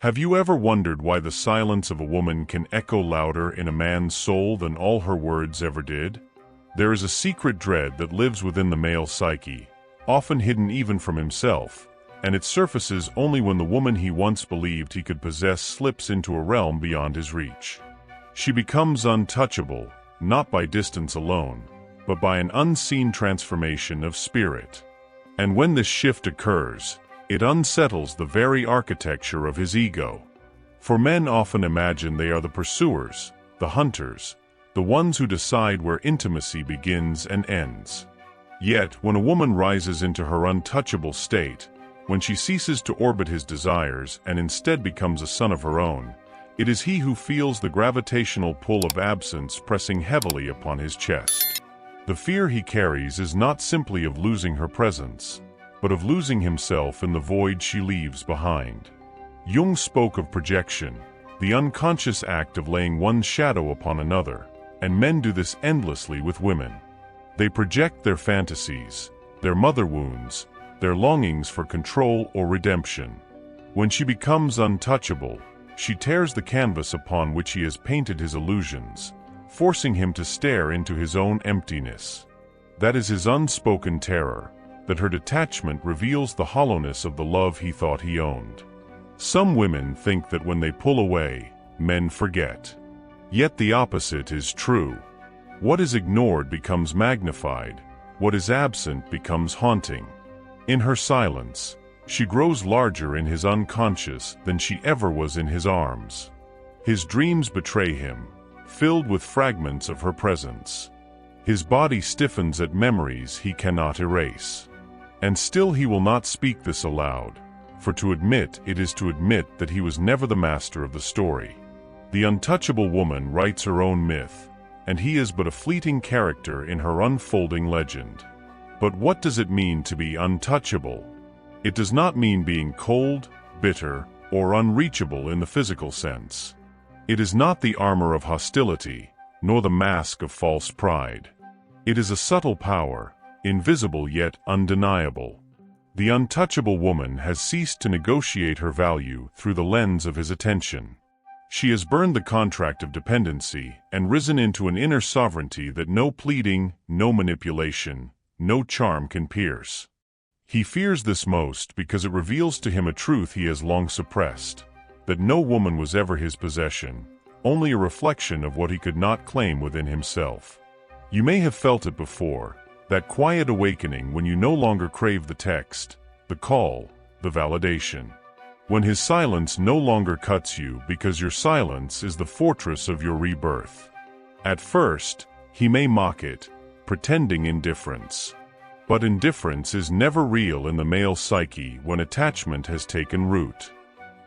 Have you ever wondered why the silence of a woman can echo louder in a man's soul than all her words ever did? There is a secret dread that lives within the male psyche, often hidden even from himself, and it surfaces only when the woman he once believed he could possess slips into a realm beyond his reach. She becomes untouchable, not by distance alone, but by an unseen transformation of spirit. And when this shift occurs, it unsettles the very architecture of his ego. For men often imagine they are the pursuers, the hunters, the ones who decide where intimacy begins and ends. Yet, when a woman rises into her untouchable state, when she ceases to orbit his desires and instead becomes a son of her own, it is he who feels the gravitational pull of absence pressing heavily upon his chest. The fear he carries is not simply of losing her presence, but of losing himself in the void she leaves behind. Jung spoke of projection, the unconscious act of laying one shadow upon another, and men do this endlessly with women. They project their fantasies, their mother wounds, their longings for control or redemption. When she becomes untouchable, she tears the canvas upon which he has painted his illusions, forcing him to stare into his own emptiness. That is his unspoken terror, that her detachment reveals the hollowness of the love he thought he owned. Some women think that when they pull away, men forget. Yet the opposite is true. What is ignored becomes magnified, what is absent becomes haunting. In her silence, she grows larger in his unconscious than she ever was in his arms. His dreams betray him, filled with fragments of her presence. His body stiffens at memories he cannot erase. And still he will not speak this aloud, for to admit it is to admit that he was never the master of the story. The untouchable woman writes her own myth, and he is but a fleeting character in her unfolding legend. But what does it mean to be untouchable? It does not mean being cold, bitter, or unreachable in the physical sense. It is not the armor of hostility, nor the mask of false pride. It is a subtle power, invisible yet undeniable. The untouchable woman has ceased to negotiate her value through the lens of his attention. She has burned the contract of dependency and risen into an inner sovereignty that no pleading, no manipulation, no charm can pierce. He fears this most because it reveals to him a truth he has long suppressed, that no woman was ever his possession, only a reflection of what he could not claim within himself. You may have felt it before, that quiet awakening when you no longer crave the text, the call, the validation. When his silence no longer cuts you because your silence is the fortress of your rebirth. At first, he may mock it, pretending indifference. But indifference is never real in the male psyche when attachment has taken root.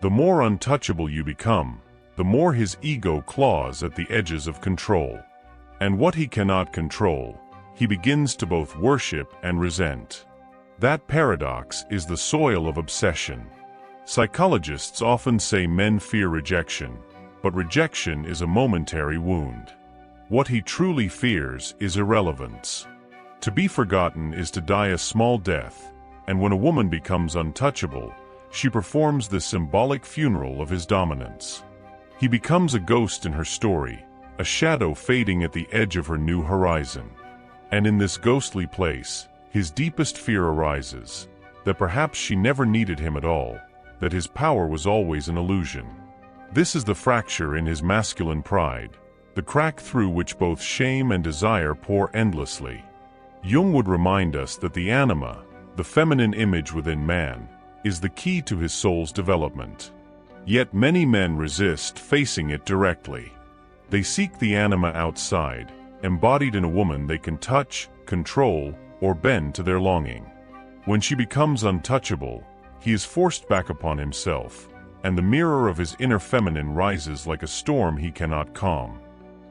The more untouchable you become, the more his ego claws at the edges of control. And what he cannot control, he begins to both worship and resent. That paradox is the soil of obsession. Psychologists often say men fear rejection, but rejection is a momentary wound. What he truly fears is irrelevance. To be forgotten is to die a small death, and when a woman becomes untouchable, she performs the symbolic funeral of his dominance. He becomes a ghost in her story, a shadow fading at the edge of her new horizon. And in this ghostly place, his deepest fear arises, that perhaps she never needed him at all, that his power was always an illusion. This is the fracture in his masculine pride, the crack through which both shame and desire pour endlessly. Jung would remind us that the anima, the feminine image within man, is the key to his soul's development. Yet many men resist facing it directly. They seek the anima outside, embodied in a woman they can touch, control, or bend to their longing. When she becomes untouchable, he is forced back upon himself, and the mirror of his inner feminine rises like a storm he cannot calm.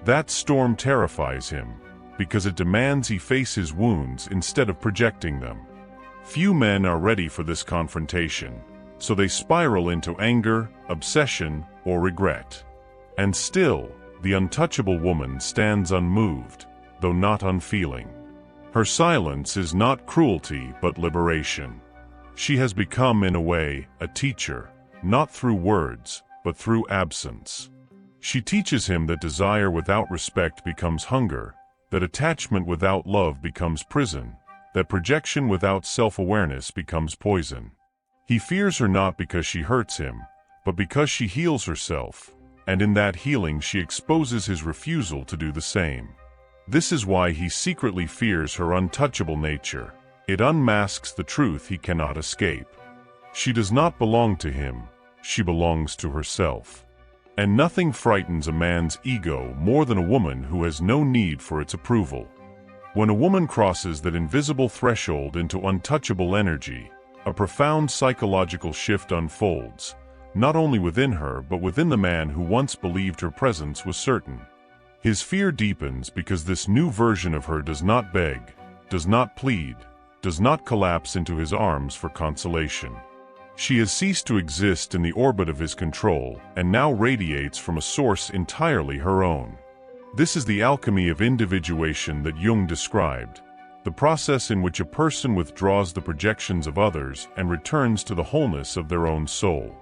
That storm terrifies him, because it demands he face his wounds instead of projecting them. Few men are ready for this confrontation, so they spiral into anger, obsession, or regret. And still, the untouchable woman stands unmoved, though not unfeeling. Her silence is not cruelty but liberation. She has become, in a way, a teacher, not through words, but through absence. She teaches him that desire without respect becomes hunger, that attachment without love becomes prison, that projection without self-awareness becomes poison. He fears her not because she hurts him, but because she heals herself, and in that healing she exposes his refusal to do the same. This is why he secretly fears her untouchable nature. It unmasks the truth he cannot escape. She does not belong to him, she belongs to herself. And nothing frightens a man's ego more than a woman who has no need for its approval. When a woman crosses that invisible threshold into untouchable energy, a profound psychological shift unfolds, not only within her but within the man who once believed her presence was certain. His fear deepens because this new version of her does not beg, does not plead, does not collapse into his arms for consolation. She has ceased to exist in the orbit of his control and now radiates from a source entirely her own. This is the alchemy of individuation that Jung described, the process in which a person withdraws the projections of others and returns to the wholeness of their own soul.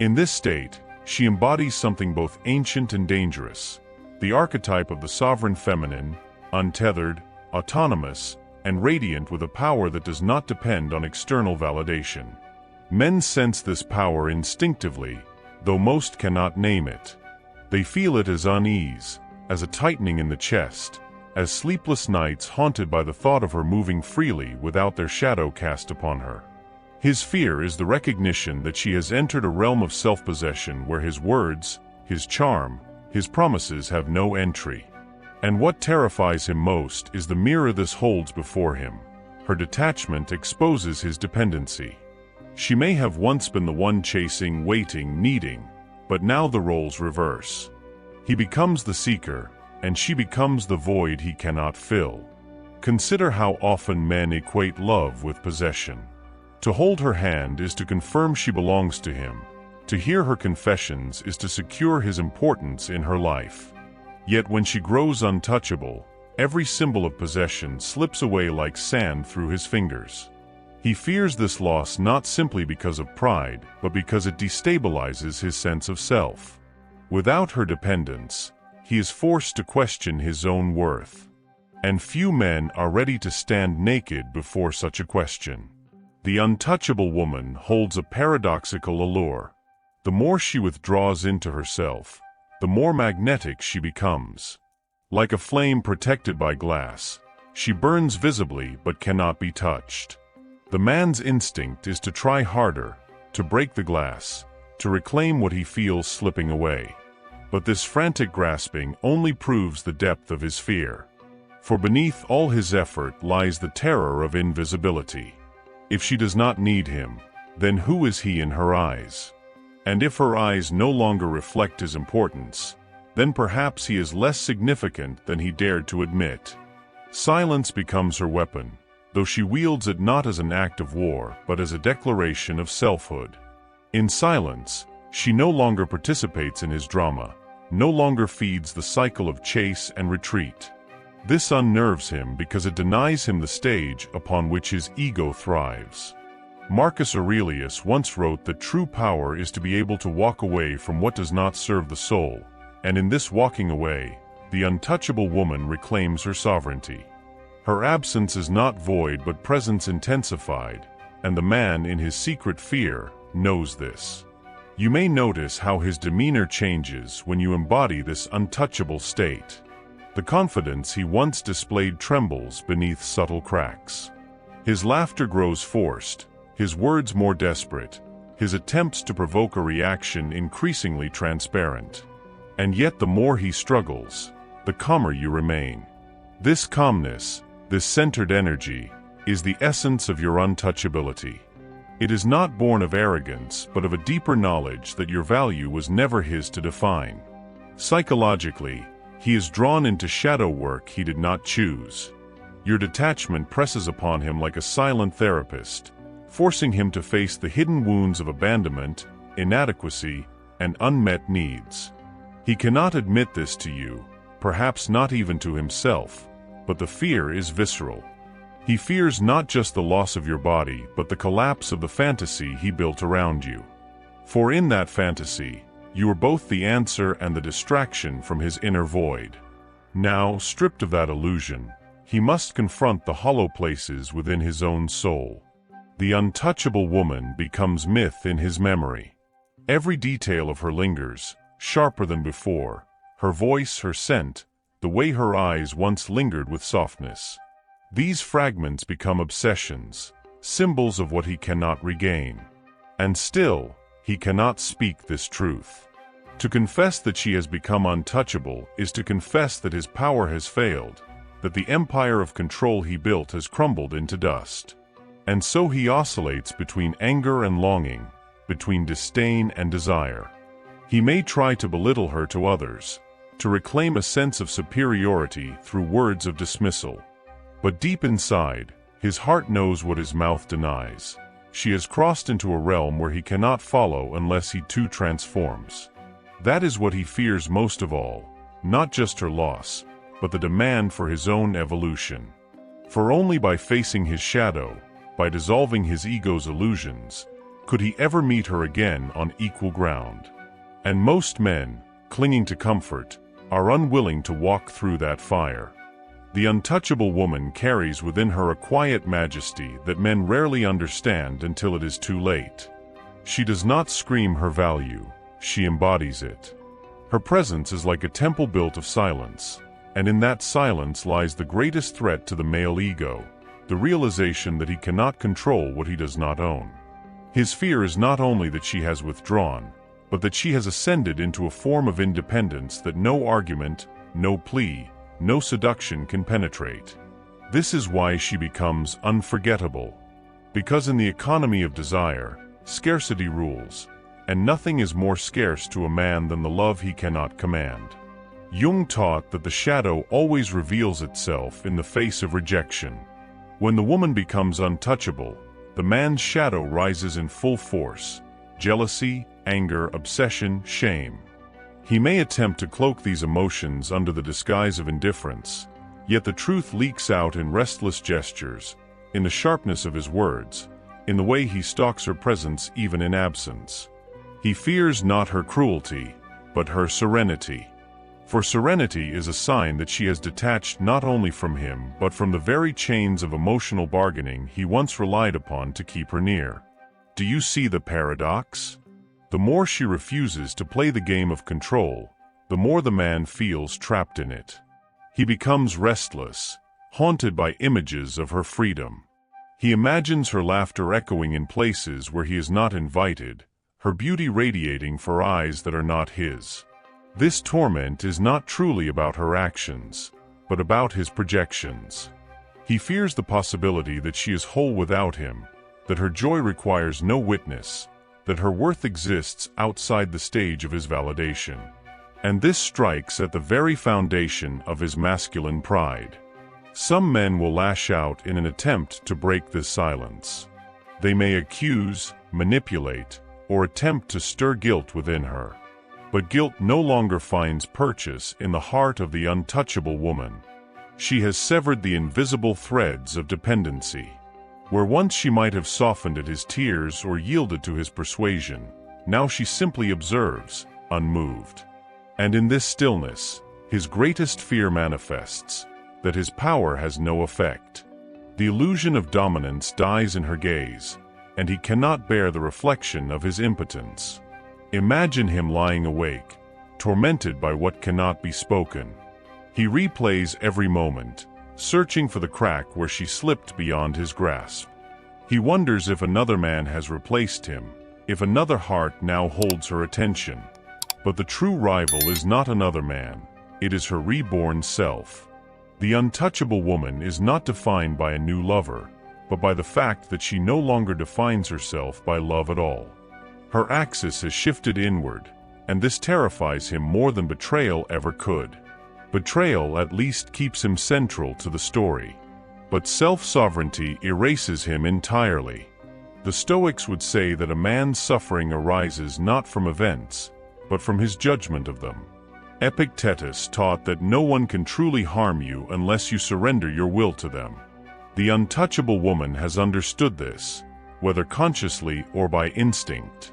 In this state, she embodies something both ancient and dangerous, the archetype of the sovereign feminine, untethered, autonomous, and radiant with a power that does not depend on external validation. Men sense this power instinctively, though most cannot name it. They feel it as unease, as a tightening in the chest, as sleepless nights haunted by the thought of her moving freely without their shadow cast upon her. His fear is the recognition that she has entered a realm of self-possession where his words, his charm, his promises have no entry. And what terrifies him most is the mirror this holds before him. Her detachment exposes his dependency. She may have once been the one chasing, waiting, needing, but now the roles reverse. He becomes the seeker, and she becomes the void he cannot fill. Consider how often men equate love with possession. To hold her hand is to confirm she belongs to him. To hear her confessions is to secure his importance in her life. Yet when she grows untouchable, every symbol of possession slips away like sand through his fingers. He fears this loss not simply because of pride, but because it destabilizes his sense of self. Without her dependence, he is forced to question his own worth. And few men are ready to stand naked before such a question. The untouchable woman holds a paradoxical allure. The more she withdraws into herself, the more magnetic she becomes. Like a flame protected by glass, she burns visibly but cannot be touched. The man's instinct is to try harder, to break the glass, to reclaim what he feels slipping away. But this frantic grasping only proves the depth of his fear. For beneath all his effort lies the terror of invisibility. If she does not need him, then who is he in her eyes? And if her eyes no longer reflect his importance, then perhaps he is less significant than he dared to admit. Silence becomes her weapon, though she wields it not as an act of war, but as a declaration of selfhood. In silence, she no longer participates in his drama, no longer feeds the cycle of chase and retreat. This unnerves him because it denies him the stage upon which his ego thrives. Marcus Aurelius once wrote that true power is to be able to walk away from what does not serve the soul, and in this walking away, the untouchable woman reclaims her sovereignty. Her absence is not void but presence intensified, and the man in his secret fear knows this. You may notice how his demeanor changes when you embody this untouchable state. The confidence he once displayed trembles beneath subtle cracks. His laughter grows forced, his words more desperate, his attempts to provoke a reaction increasingly transparent. And yet the more he struggles, the calmer you remain. This calmness, this centered energy, is the essence of your untouchability. It is not born of arrogance, but of a deeper knowledge that your value was never his to define. Psychologically, he is drawn into shadow work he did not choose. Your detachment presses upon him like a silent therapist, forcing him to face the hidden wounds of abandonment, inadequacy, and unmet needs. He cannot admit this to you, perhaps not even to himself, but the fear is visceral. He fears not just the loss of your body, but the collapse of the fantasy he built around you. For in that fantasy, you are both the answer and the distraction from his inner void. Now, stripped of that illusion, he must confront the hollow places within his own soul. The untouchable woman becomes myth in his memory. Every detail of her lingers, sharper than before, her voice, her scent, the way her eyes once lingered with softness. These fragments become obsessions, symbols of what he cannot regain. And still, he cannot speak this truth. To confess that she has become untouchable is to confess that his power has failed, that the empire of control he built has crumbled into dust. And so he oscillates between anger and longing, between disdain and desire. He may try to belittle her to others, to reclaim a sense of superiority through words of dismissal. But deep inside, his heart knows what his mouth denies. She has crossed into a realm where he cannot follow unless he too transforms. That is what he fears most of all, not just her loss, but the demand for his own evolution. For only by facing his shadow, by dissolving his ego's illusions, could he ever meet her again on equal ground. And most men, clinging to comfort, are unwilling to walk through that fire. The untouchable woman carries within her a quiet majesty that men rarely understand until it is too late. She does not scream her value, she embodies it. Her presence is like a temple built of silence, and in that silence lies the greatest threat to the male ego, the realization that he cannot control what he does not own. His fear is not only that she has withdrawn, but that she has ascended into a form of independence that no argument, no plea, no seduction can penetrate. This is why she becomes unforgettable. Because in the economy of desire, scarcity rules, and nothing is more scarce to a man than the love he cannot command. Jung taught that the shadow always reveals itself in the face of rejection. When the woman becomes untouchable, the man's shadow rises in full force: jealousy, anger, obsession, shame. He may attempt to cloak these emotions under the disguise of indifference, yet the truth leaks out in restless gestures, in the sharpness of his words, in the way he stalks her presence even in absence. He fears not her cruelty, but her serenity. For serenity is a sign that she has detached not only from him but from the very chains of emotional bargaining he once relied upon to keep her near. Do you see the paradox? The more she refuses to play the game of control, the more the man feels trapped in it. He becomes restless, haunted by images of her freedom. He imagines her laughter echoing in places where he is not invited, her beauty radiating for eyes that are not his. This torment is not truly about her actions, but about his projections. He fears the possibility that she is whole without him, that her joy requires no witness, that her worth exists outside the stage of his validation. And this strikes at the very foundation of his masculine pride. Some men will lash out in an attempt to break this silence. They may accuse, manipulate, or attempt to stir guilt within her. But guilt no longer finds purchase in the heart of the untouchable woman. She has severed the invisible threads of dependency. Where once she might have softened at his tears or yielded to his persuasion, now she simply observes, unmoved. And in this stillness, his greatest fear manifests, that his power has no effect. The illusion of dominance dies in her gaze, and he cannot bear the reflection of his impotence. Imagine him lying awake, tormented by what cannot be spoken. He replays every moment, searching for the crack where she slipped beyond his grasp. He wonders if another man has replaced him, if another heart now holds her attention. But the true rival is not another man, it is her reborn self. The untouchable woman is not defined by a new lover, but by the fact that she no longer defines herself by love at all. Her axis has shifted inward, and this terrifies him more than betrayal ever could. Betrayal at least keeps him central to the story. But self-sovereignty erases him entirely. The Stoics would say that a man's suffering arises not from events, but from his judgment of them. Epictetus taught that no one can truly harm you unless you surrender your will to them. The untouchable woman has understood this, whether consciously or by instinct.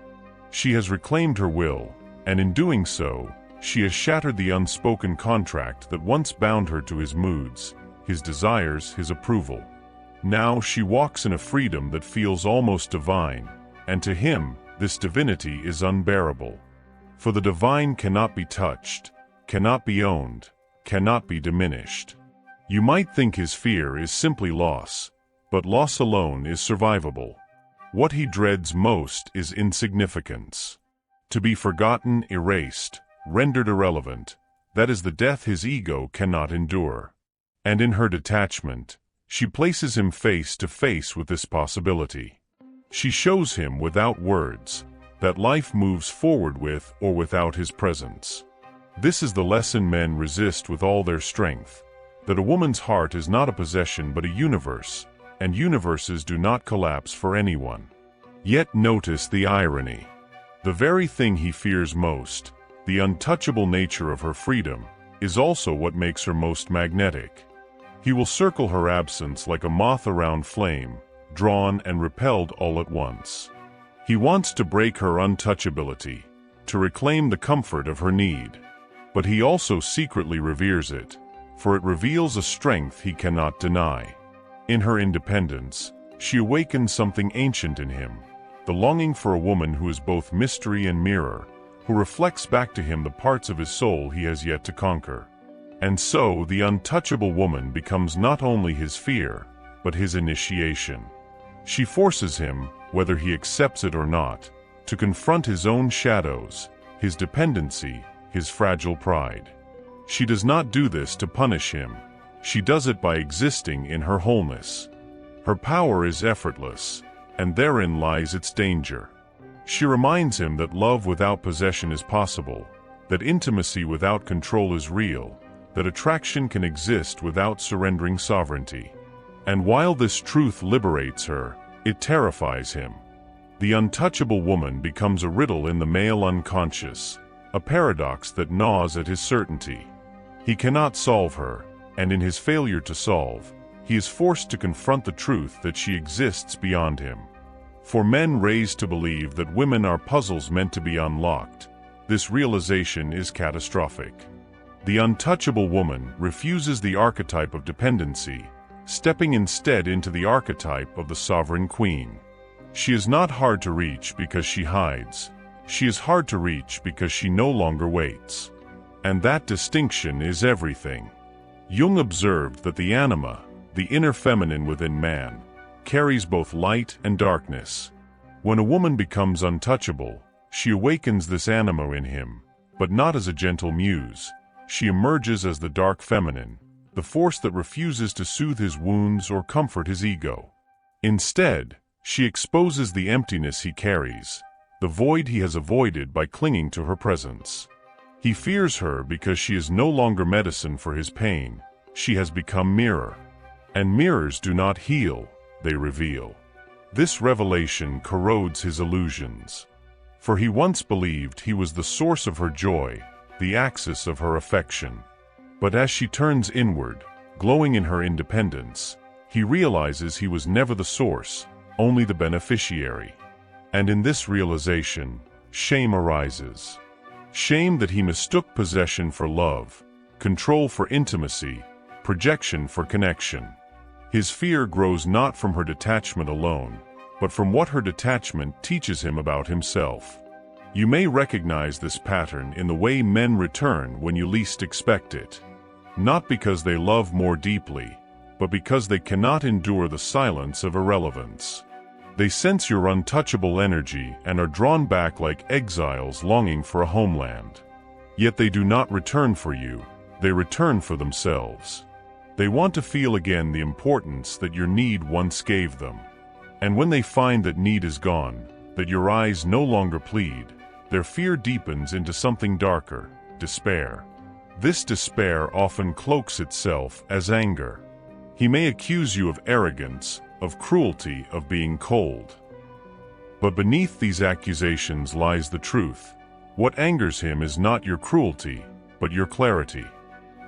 She has reclaimed her will, and in doing so, she has shattered the unspoken contract that once bound her to his moods, his desires, his approval. Now she walks in a freedom that feels almost divine, and to him, this divinity is unbearable. For the divine cannot be touched, cannot be owned, cannot be diminished. You might think his fear is simply loss, but loss alone is survivable. What he dreads most is insignificance. To be forgotten, erased, rendered irrelevant, that is the death his ego cannot endure. And in her detachment, she places him face to face with this possibility. She shows him without words that life moves forward with or without his presence. This is the lesson men resist with all their strength, that a woman's heart is not a possession but a universe, and universes do not collapse for anyone. Yet notice the irony. The very thing he fears most, the untouchable nature of her freedom, is also what makes her most magnetic. He will circle her absence like a moth around flame, drawn and repelled all at once. He wants to break her untouchability, to reclaim the comfort of her need. But he also secretly reveres it, for it reveals a strength he cannot deny. In her independence, she awakens something ancient in him, the longing for a woman who is both mystery and mirror, who reflects back to him the parts of his soul he has yet to conquer. And so the untouchable woman becomes not only his fear, but his initiation. She forces him, whether he accepts it or not, to confront his own shadows, his dependency, his fragile pride. She does not do this to punish him. She does it by existing in her wholeness. Her power is effortless, and therein lies its danger. She reminds him that love without possession is possible, that intimacy without control is real, that attraction can exist without surrendering sovereignty. And while this truth liberates her, it terrifies him. The untouchable woman becomes a riddle in the male unconscious, a paradox that gnaws at his certainty. He cannot solve her, and in his failure to solve, he is forced to confront the truth that she exists beyond him. For men raised to believe that women are puzzles meant to be unlocked, this realization is catastrophic. The untouchable woman refuses the archetype of dependency, stepping instead into the archetype of the sovereign queen. She is not hard to reach because she hides. She is hard to reach because she no longer waits. And that distinction is everything. Jung observed that the anima, the inner feminine within man, carries both light and darkness. When a woman becomes untouchable, she awakens this anima in him, but not as a gentle muse. She emerges as the dark feminine, the force that refuses to soothe his wounds or comfort his ego. Instead, she exposes the emptiness he carries, the void he has avoided by clinging to her presence. He fears her because she is no longer medicine for his pain. She has become mirror. And mirrors do not heal, they reveal. This revelation corrodes his illusions. For he once believed he was the source of her joy, the axis of her affection. But as she turns inward, glowing in her independence, he realizes he was never the source, only the beneficiary. And in this realization, shame arises. Shame that he mistook possession for love, control for intimacy, projection for connection. His fear grows not from her detachment alone, but from what her detachment teaches him about himself. You may recognize this pattern in the way men return when you least expect it. Not because they love more deeply, but because they cannot endure the silence of irrelevance. They sense your untouchable energy and are drawn back like exiles longing for a homeland. Yet they do not return for you, they return for themselves. They want to feel again the importance that your need once gave them. And when they find that need is gone, that your eyes no longer plead, their fear deepens into something darker, despair. This despair often cloaks itself as anger. He may accuse you of arrogance, of cruelty, of being cold. But beneath these accusations lies the truth. What angers him is not your cruelty, but your clarity.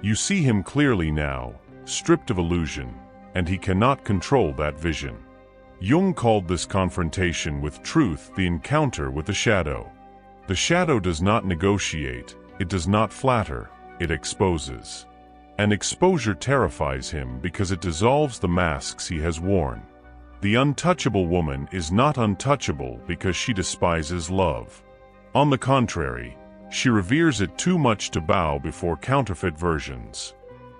You see him clearly now, stripped of illusion, and he cannot control that vision. Jung called this confrontation with truth the encounter with the shadow. The shadow does not negotiate, it does not flatter, it exposes. And exposure terrifies him because it dissolves the masks he has worn. The untouchable woman is not untouchable because she despises love. On the contrary, she reveres it too much to bow before counterfeit versions.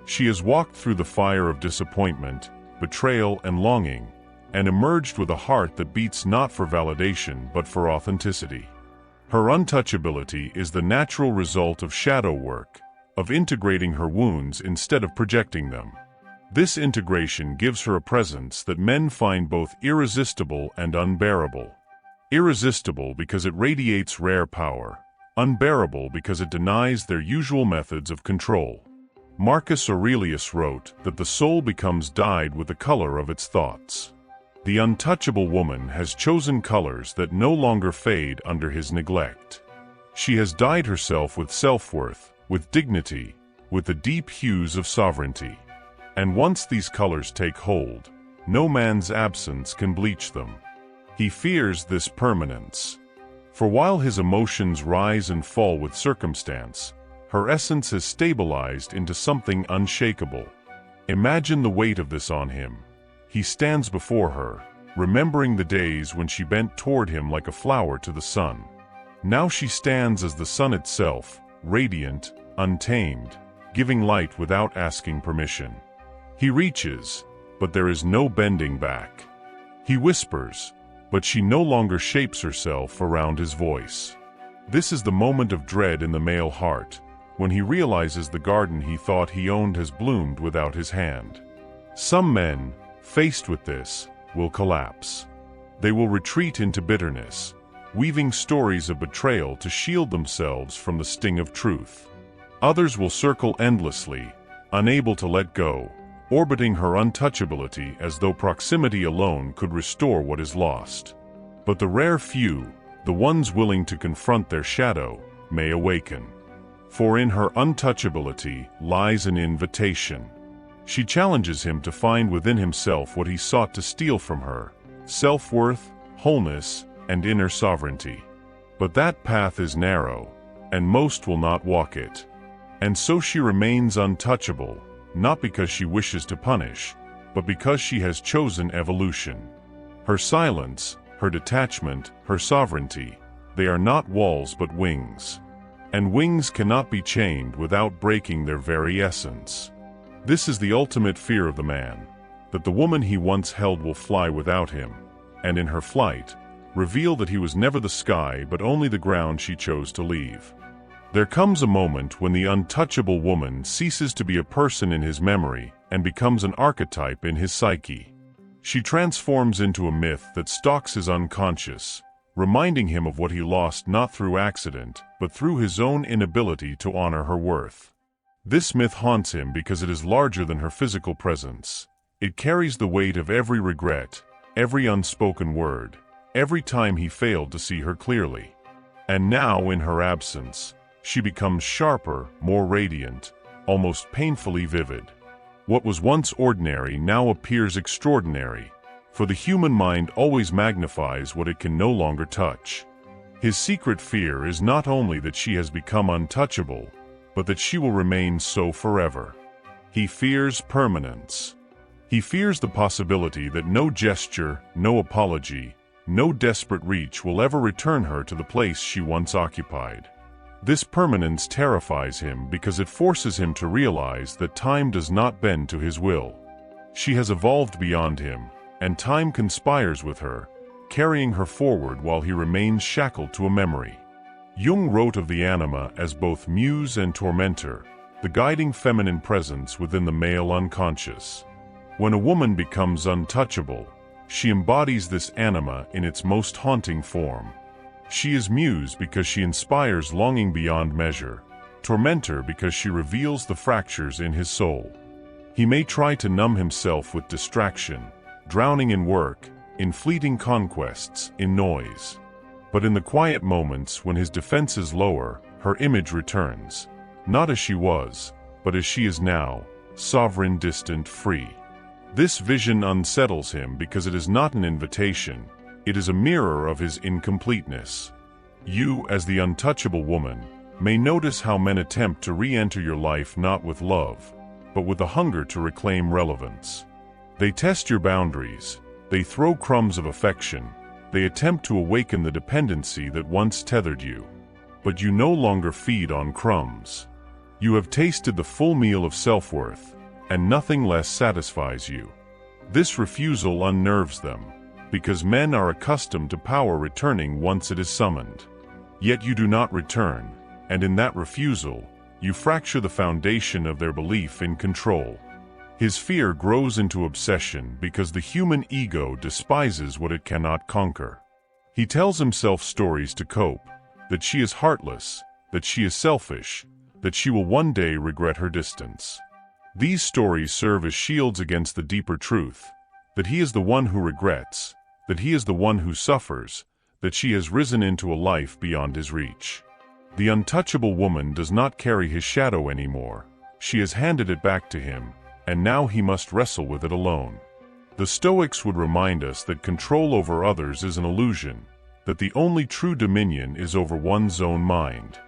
She has walked through the fire of disappointment, betrayal, and longing, and emerged with a heart that beats not for validation but for authenticity. Her untouchability is the natural result of shadow work, of integrating her wounds instead of projecting them. This integration gives her a presence that men find both irresistible and unbearable. Irresistible because it radiates rare power, unbearable because it denies their usual methods of control. Marcus Aurelius wrote that the soul becomes dyed with the color of its thoughts. The untouchable woman has chosen colors that no longer fade under his neglect. She has dyed herself with self-worth, with dignity, with the deep hues of sovereignty. And once these colors take hold, no man's absence can bleach them. He fears this permanence. For while his emotions rise and fall with circumstance, her essence has stabilized into something unshakable. Imagine the weight of this on him. He stands before her, remembering the days when she bent toward him like a flower to the sun. Now she stands as the sun itself, radiant, untamed, giving light without asking permission. He reaches, but there is no bending back. He whispers, but she no longer shapes herself around his voice. This is the moment of dread in the male heart, when he realizes the garden he thought he owned has bloomed without his hand. Some men, faced with this, will collapse. They will retreat into bitterness, weaving stories of betrayal to shield themselves from the sting of truth. Others will circle endlessly, unable to let go, orbiting her untouchability as though proximity alone could restore what is lost. But the rare few, the ones willing to confront their shadow, may awaken. For in her untouchability lies an invitation. She challenges him to find within himself what he sought to steal from her: self-worth, wholeness, and inner sovereignty. But that path is narrow, and most will not walk it. And so she remains untouchable, not because she wishes to punish, but because she has chosen evolution. Her silence, her detachment, her sovereignty, they are not walls but wings. And wings cannot be chained without breaking their very essence. This is the ultimate fear of the man, that the woman he once held will fly without him, and in her flight, reveal that he was never the sky but only the ground she chose to leave. There comes a moment when the untouchable woman ceases to be a person in his memory and becomes an archetype in his psyche. She transforms into a myth that stalks his unconscious, reminding him of what he lost not through accident, but through his own inability to honor her worth. This myth haunts him because it is larger than her physical presence. It carries the weight of every regret, every unspoken word, every time he failed to see her clearly. And now, in her absence, she becomes sharper, more radiant, almost painfully vivid. What was once ordinary now appears extraordinary, for the human mind always magnifies what it can no longer touch. His secret fear is not only that she has become untouchable, but that she will remain so forever. He fears permanence. He fears the possibility that no gesture, no apology, no desperate reach will ever return her to the place she once occupied. This permanence terrifies him because it forces him to realize that time does not bend to his will. She has evolved beyond him, and time conspires with her, carrying her forward while he remains shackled to a memory. Jung wrote of the anima as both muse and tormentor, the guiding feminine presence within the male unconscious. When a woman becomes untouchable, she embodies this anima in its most haunting form. She is muse because she inspires longing beyond measure, tormentor because she reveals the fractures in his soul. He may try to numb himself with distraction, drowning in work, in fleeting conquests, in noise. But in the quiet moments when his defenses lower, her image returns, not as she was, but as she is now, sovereign, distant, free. This vision unsettles him because it is not an invitation. It is a mirror of his incompleteness. You, as the untouchable woman, may notice how men attempt to re-enter your life not with love, but with a hunger to reclaim relevance. They test your boundaries, they throw crumbs of affection, they attempt to awaken the dependency that once tethered you. But you no longer feed on crumbs. You have tasted the full meal of self-worth, and nothing less satisfies you. This refusal unnerves them, because men are accustomed to power returning once it is summoned. Yet you do not return, and in that refusal, you fracture the foundation of their belief in control. His fear grows into obsession because the human ego despises what it cannot conquer. He tells himself stories to cope, that she is heartless, that she is selfish, that she will one day regret her distance. These stories serve as shields against the deeper truth, that he is the one who regrets, that he is the one who suffers, that she has risen into a life beyond his reach. The untouchable woman does not carry his shadow anymore. She has handed it back to him, and now he must wrestle with it alone. The Stoics would remind us that control over others is an illusion, that the only true dominion is over one's own mind.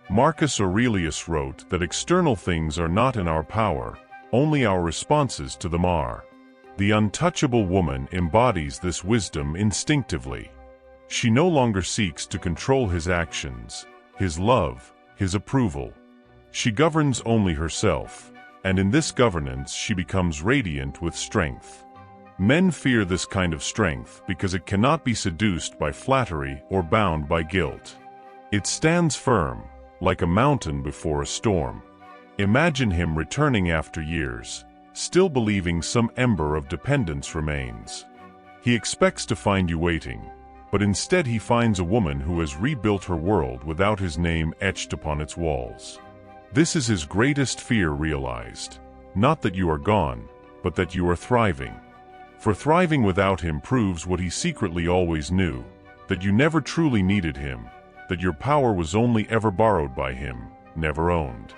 Marcus Aurelius wrote that external things are not in our power, only our responses to them are. The untouchable woman embodies this wisdom instinctively. She no longer seeks to control his actions, his love, his approval. She governs only herself, and in this governance she becomes radiant with strength. Men fear this kind of strength because it cannot be seduced by flattery or bound by guilt. It stands firm, like a mountain before a storm. Imagine him returning after years, still believing some ember of dependence remains. He expects to find you waiting, but instead he finds a woman who has rebuilt her world without his name etched upon its walls. This is his greatest fear realized, not that you are gone, but that you are thriving. For thriving without him proves what he secretly always knew, that you never truly needed him, that your power was only ever borrowed by him, never owned.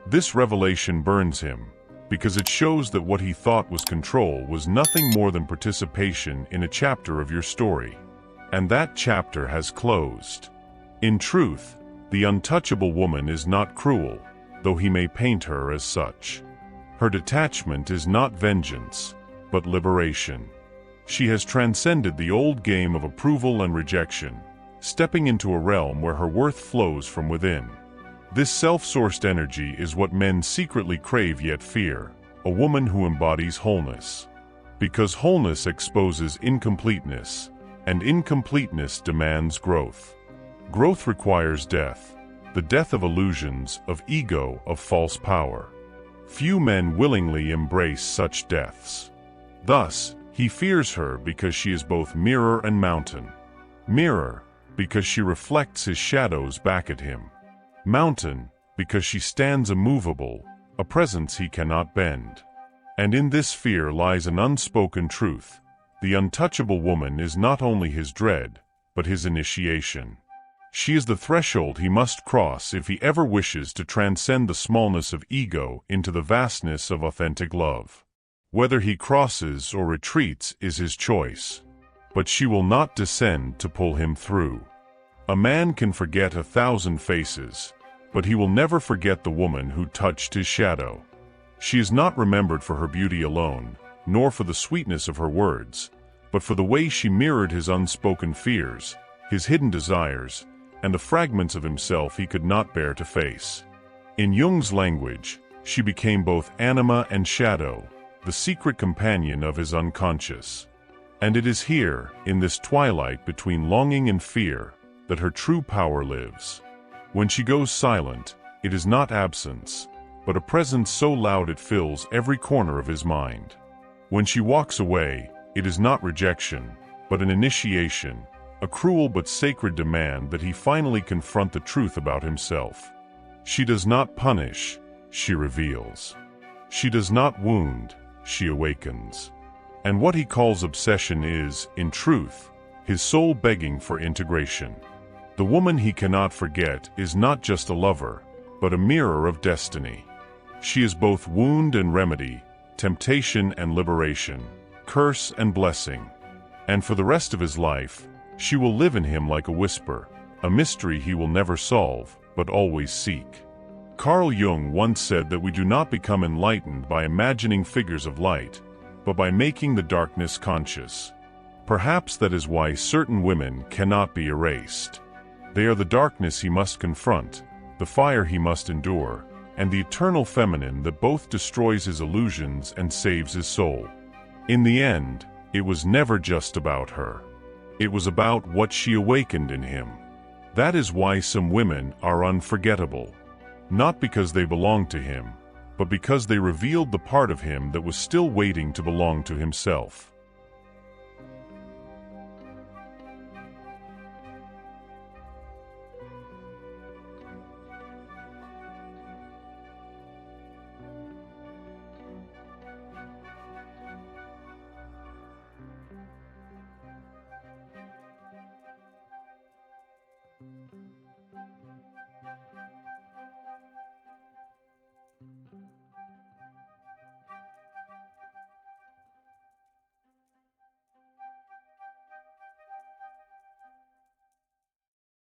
This revelation burns him, because it shows that what he thought was control was nothing more than participation in a chapter of your story. And that chapter has closed. In truth, the untouchable woman is not cruel, though he may paint her as such. Her detachment is not vengeance, but liberation. She has transcended the old game of approval and rejection, stepping into a realm where her worth flows from within. This self-sourced energy is what men secretly crave yet fear, a woman who embodies wholeness. Because wholeness exposes incompleteness, and incompleteness demands growth. Growth requires death, the death of illusions, of ego, of false power. Few men willingly embrace such deaths. Thus, he fears her because she is both mirror and mountain. Mirror, because she reflects his shadows back at him. Mountain, because she stands immovable, a presence he cannot bend. And in this fear lies an unspoken truth. The untouchable woman is not only his dread, but his initiation. She is the threshold he must cross if he ever wishes to transcend the smallness of ego into the vastness of authentic love. Whether he crosses or retreats is his choice, but she will not descend to pull him through. A man can forget 1,000 faces, but he will never forget the woman who touched his shadow. She is not remembered for her beauty alone, nor for the sweetness of her words, but for the way she mirrored his unspoken fears, his hidden desires, and the fragments of himself he could not bear to face. In Jung's language, she became both anima and shadow, the secret companion of his unconscious. And it is here, in this twilight between longing and fear, that her true power lives. When she goes silent, it is not absence, but a presence so loud it fills every corner of his mind. When she walks away, it is not rejection, but an initiation, a cruel but sacred demand that he finally confront the truth about himself. She does not punish, she reveals. She does not wound, she awakens. And what he calls obsession is, in truth, his soul begging for integration. The woman he cannot forget is not just a lover, but a mirror of destiny. She is both wound and remedy, temptation and liberation, curse and blessing. And for the rest of his life, she will live in him like a whisper, a mystery he will never solve, but always seek. Carl Jung once said that we do not become enlightened by imagining figures of light, but by making the darkness conscious. Perhaps that is why certain women cannot be erased. They are the darkness he must confront, the fire he must endure, and the eternal feminine that both destroys his illusions and saves his soul. In the end, it was never just about her. It was about what she awakened in him. That is why some women are unforgettable. Not because they belonged to him, but because they revealed the part of him that was still waiting to belong to himself.